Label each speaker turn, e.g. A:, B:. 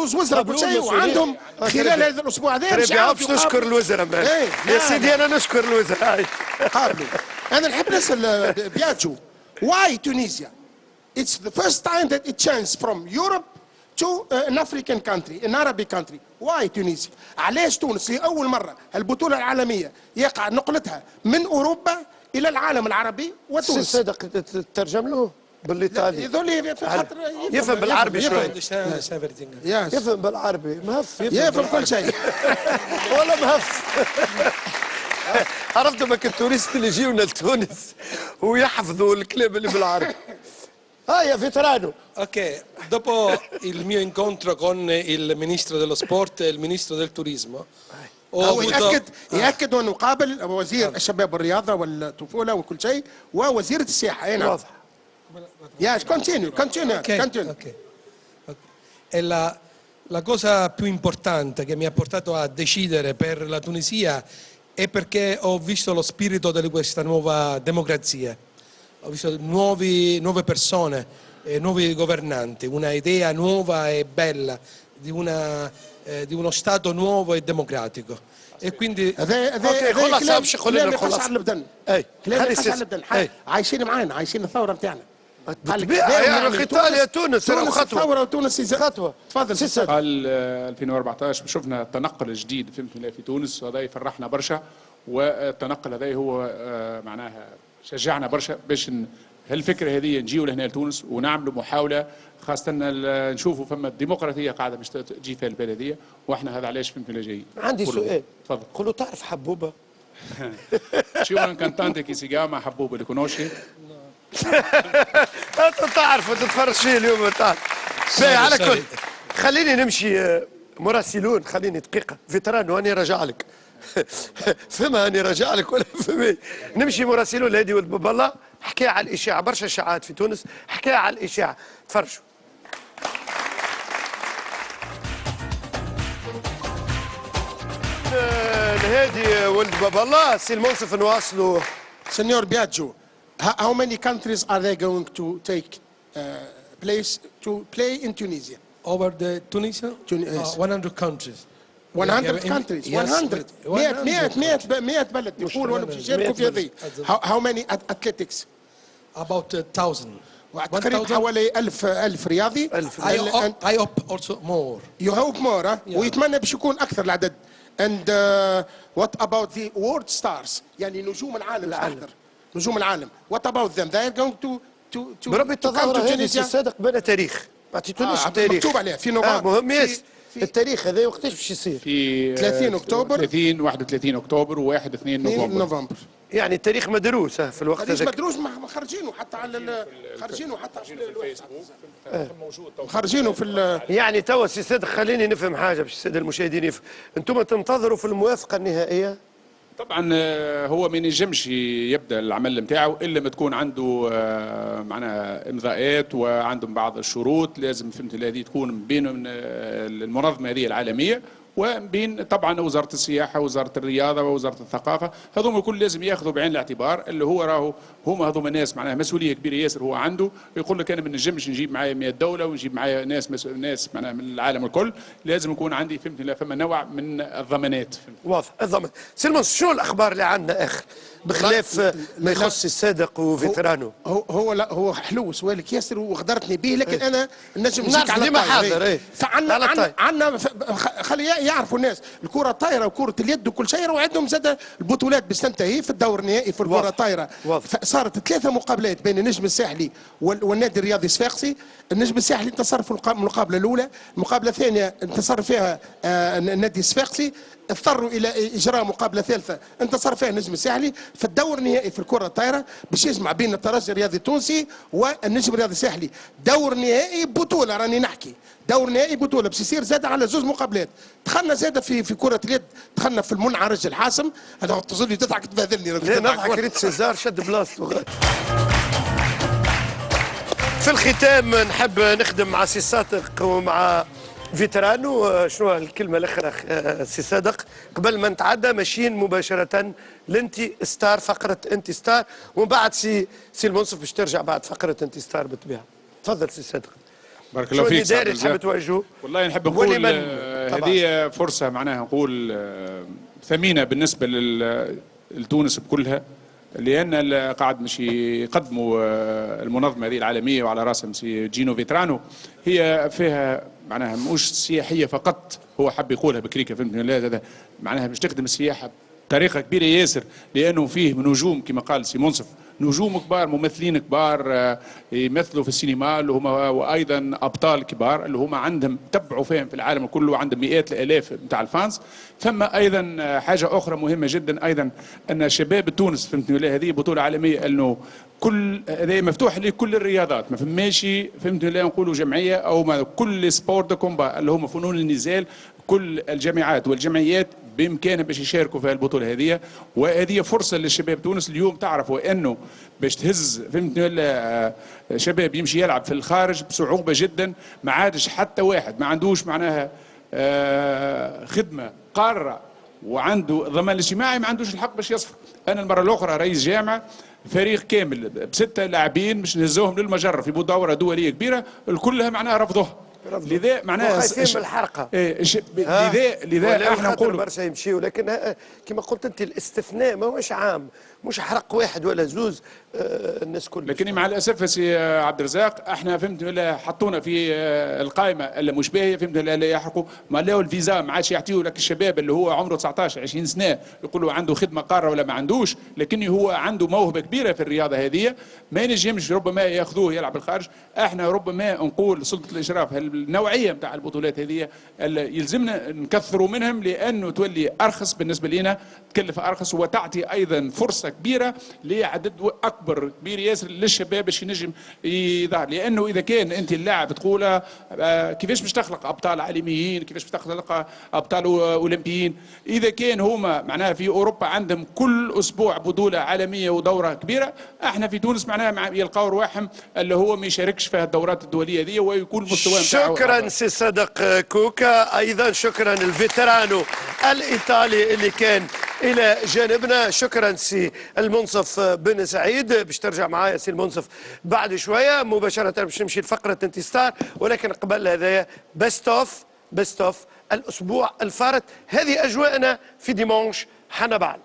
A: زوز وزراء كل شيء، وعندهم خلال هذا الاسبوع هذا
B: باش نشكر الوزراء. يا سيدي انا نشكر الوزراء.
A: قابلوا. انا نحب نسال بياجو why Tunisia? It's the first time that it changed from Europe to an African country, an Arabic country. Why Tunisia? علاش تونس لأول مرة البطولة العالمية يقع نقلتها من أوروبا إلى العالم العربي وتونس؟
B: صدق تترجم له بالإيطالي.
A: يظل خاطر
B: يفهم بالعربي شوي.
A: يفهم
B: بالعربي مهف.
A: يفهم كل شيء.
B: ولا مهف. عرفت لما التوريست اللي يجيونا لتونس ويحفظوا الكلام اللي بالعربي. يا فيترانو.
C: Ok, dopo il mio incontro con il ministro dello sport e il ministro del turismo,
A: هو يأكد أنه قابل وزير الشباب والرياضة والطفولة وكل شيء ووزيرة السياحة. أي نعم.
B: واضح.
A: Yes, continue.
C: E la cosa più importante che mi ha portato a decidere per la Tunisia è perché ho visto lo spirito di questa nuova democrazia. Ho visto nuove persone, nuovi governanti, una idea nuova e bella di uno Stato nuovo e democratico. E quindi
A: خلاص على البدن. عايشين معانا، عايشين الثورة بتاعنا.
B: يعني القتال يا تونس
A: خطوة وتونس
B: خطوة.
A: تفضل سي سيد.
D: قال 2014 شفنا التنقل جديد في تونس، وهذا يفرحنا برشا، والتنقل هذا هو معناها شجعنا برشا باش هالفكره هذه نجيو لهنا لتونس ونعملوا محاوله، خاصه نشوفوا فما الديمقراطيه قاعده باش تجي في البلد هذه، واحنا هذا علاش فهمت جايين.
B: عندي سؤال.
D: تفضل.
B: قولوا تعرف حبوبه؟
D: شو un cantante che si chiama حبوبه، اللي conosci؟
B: انت تعرف تتفرج فيه اليوم تعرف. على كل خليني نمشي مراسلون، خليني دقيقه فيترانو اني راجع لك. فهمها اني راجع لك ولا فهمي؟ نمشي مراسلون لهادي ولد باب الله، حكى على الاشاعه، برشا اشاعات في تونس، حكى على الاشاعه، تفرجوا. لهادي ولد باب الله، سي المنصف نواصلوا.
A: Signor Biagio, how many countries are they going to take place to play in Tunisia?
C: over the Tunisia,
A: Yes.
C: 100 countries.
A: 100 countries. 100 100 بلد يقولوا انهم يشاركوا في هذه. How many athletics?
C: About 1,000.
A: تقريبا حوالي 1000 رياضي.
C: I hope also more.
A: You hope more. ويتمنى باش يكون اكثر العدد. And what about the world stars? يعني نجوم العالم اكثر. نجوم العالم. What about them? They are going to
B: بربي التظاهرة هذه سي صادق بلا تاريخ، ما عطيتونيش التاريخ.
A: مكتوب عليه في نوفمبر.
B: مهم ياس التاريخ هذا وقتاش باش يصير؟
D: في
A: 30 اكتوبر
D: 31 اكتوبر و1 2 نوفمبر.
B: يعني التاريخ مدروس في الوقت هذاك.
A: مدروس خارجينه حتى على خارجينه حتى في الفيسبوك خارجينه في
B: يعني توا سي صادق خليني نفهم حاجه باش الساده المشاهدين يفهم، انتم تنتظروا في الموافقه النهائيه؟
D: طبعا هو ما ينجمش يبدا العمل نتاعو الا ما تكون عنده معناها امضاءات وعندهم بعض الشروط لازم فهمت هذه تكون بين المنظمه هذه العالميه وبين طبعا وزاره السياحه ووزاره الرياضه ووزاره الثقافه، هذوما الكل لازم ياخذوا بعين الاعتبار اللي هو راهو هما هذوما ناس معناها مسؤوليه كبيره ياسر هو عنده، يقول لك انا ما نجمش نجيب معايا 100 دوله ونجيب معايا ناس معناها من العالم الكل، لازم يكون عندي فهمت فما نوع من الضمانات.
B: واضح الضمان. سلمان شنو الاخبار اللي عندنا اخر بخلاف ما يخص الصادق وفيترانو؟
A: هو حلو سؤالك ياسر وغدرتني به، لكن انا نجم نجيك على
B: ديما حاضر.
A: فعندنا خلي يعرفوا الناس الكره الطايره وكره اليد وكل شيء، وعندهم زاد البطولات باش تنتهي في الدور النهائي في الكره الطايره. صارت 3 مقابلات بين النجم الساحلي والنادي الرياضي الصفاقسي. النجم الساحلي انتصر في المقابله الاولى، المقابله الثانيه انتصر فيها النادي الصفاقسي، اضطروا الى اجراء مقابله ثالثه انتصر فيها النجم الساحلي في الدور النهائي في الكره الطايره باش يجمع بين الترجي الرياضي التونسي والنجم الرياضي الساحلي. دور نهائي بطوله راني نحكي، دور نهائي بطوله باش يصير زاد على 2 مقابلات. دخلنا زاد في كره اليد، دخلنا في المنعرج الحاسم. انا تظل لي تضحك تبهذلني.
B: لا نضحك ريت سيزار شد بلاصتو. في الختام نحب نخدم مع سي صادق ومع فيترانو. شنو الكلمه الاخرى سي صادق قبل ما نتعدى ماشيين مباشره لانتي ستار، فقره انتي ستار، ومن بعد سي المنصف باش ترجع بعد فقره انتي ستار بالطبيعه. تفضل سي صادق.
D: بارك الله فيك.
B: النداء اللي تحب توجهه؟
D: والله نحب نقول
B: ولمن؟
D: هذه فرصة معناها نقول ثمينة بالنسبة لتونس بكلها، لأن قاعد مش يقدموا المنظمة هذه العالمية وعلى رأسها مسي جينو فيترانو، هي فيها معناها مش سياحية فقط، هو حب يقولها بكريكة فهمتني ولا هذا معناها باش تخدم السياحة بطريقة كبيرة ياسر، لأنه فيه نجوم كما قال سي منصف، نجوم كبار ممثلين كبار يمثلوا في السينما اللي هما وايضا ابطال كبار اللي هما عندهم تبعوا فيهم في العالم كله، عندهم مئات الالاف نتاع الفانس. ثم ايضا حاجه اخرى مهمه جدا ايضا ان شباب تونس فهمتني ولا هذه بطوله عالميه انه كل هذه مفتوح لكل الرياضات، ما فماش فهمتني ولا نقولوا جمعيه او ما كل سبورت كومبا اللي هما فنون النزال، كل الجامعات والجمعيات بامكانهم باش يشاركوا في البطوله هذه، وهذه فرصه للشباب تونس اليوم. تعرفوا انه باش تهز فهمتني ولا شباب يمشي يلعب في الخارج بصعوبه جدا، ما عادش حتى واحد ما عندوش معناها خدمه قاره وعنده ضمان اجتماعي ما عندوش الحق باش يصفر. انا المره الاخرى رئيس جامعه فريق كامل بسته لاعبين باش نهزوهم للمجره في دوره دوليه كبيره الكلها معناها رفضوها، لذا معناها
B: خايفين من الحرقه.
D: لذا احنا نقولوا
B: برشا يمشيوا، لكن كما قلت انت الاستثناء ما هوش عام، مش حرق واحد ولا زوز الناس كلها.
D: لكن مع الاسف سي عبد الرزاق احنا فهمت ولا حطونا في القائمه اللي مش باهيه فهمت ولا يحرقوا، ما لاو الفيزا ما عادش يعطيوا لك الشباب اللي هو عمره 19 20 سنه يقولوا عنده خدمه قاره ولا ما عندوش، لكن هو عنده موهبه كبيره في الرياضه هذه ما ينجمش ربما ياخذوه يلعب الخارج. احنا ربما نقول سلطه الاشراف النوعيه نتاع البطولات هذه يلزمنا نكثروا منهم، لانه تولي ارخص بالنسبه لنا، تكلف ارخص وتعطي ايضا فرصه كبيره لعدد اكبر كبير ياسر للشباب باش ينجم يظهر. لانه اذا كان انت اللاعب تقول كيفاش باش تخلق ابطال عالميين، كيفاش باش تخلق ابطال اولمبيين، اذا كان هما معناها في اوروبا عندهم كل اسبوع بطوله عالميه ودوره كبيره، احنا في تونس معناها يلقاو رواحهم اللي هو ما يشاركش في الدورات الدوليه هذه ويكون مستوى نتاعو.
B: شكرا سي صدق كوكا، ايضا شكرا الفيترانو الايطالي اللي كان الى جانبنا، شكرا سي المنصف بن سعيد. باش ترجع معايا سي المنصف بعد شويه مباشره باش نمشي لفقره انتصار، ولكن قبل هذايا بيست اوف الاسبوع الفارط. هذه اجواءنا في ديمونش حنبال.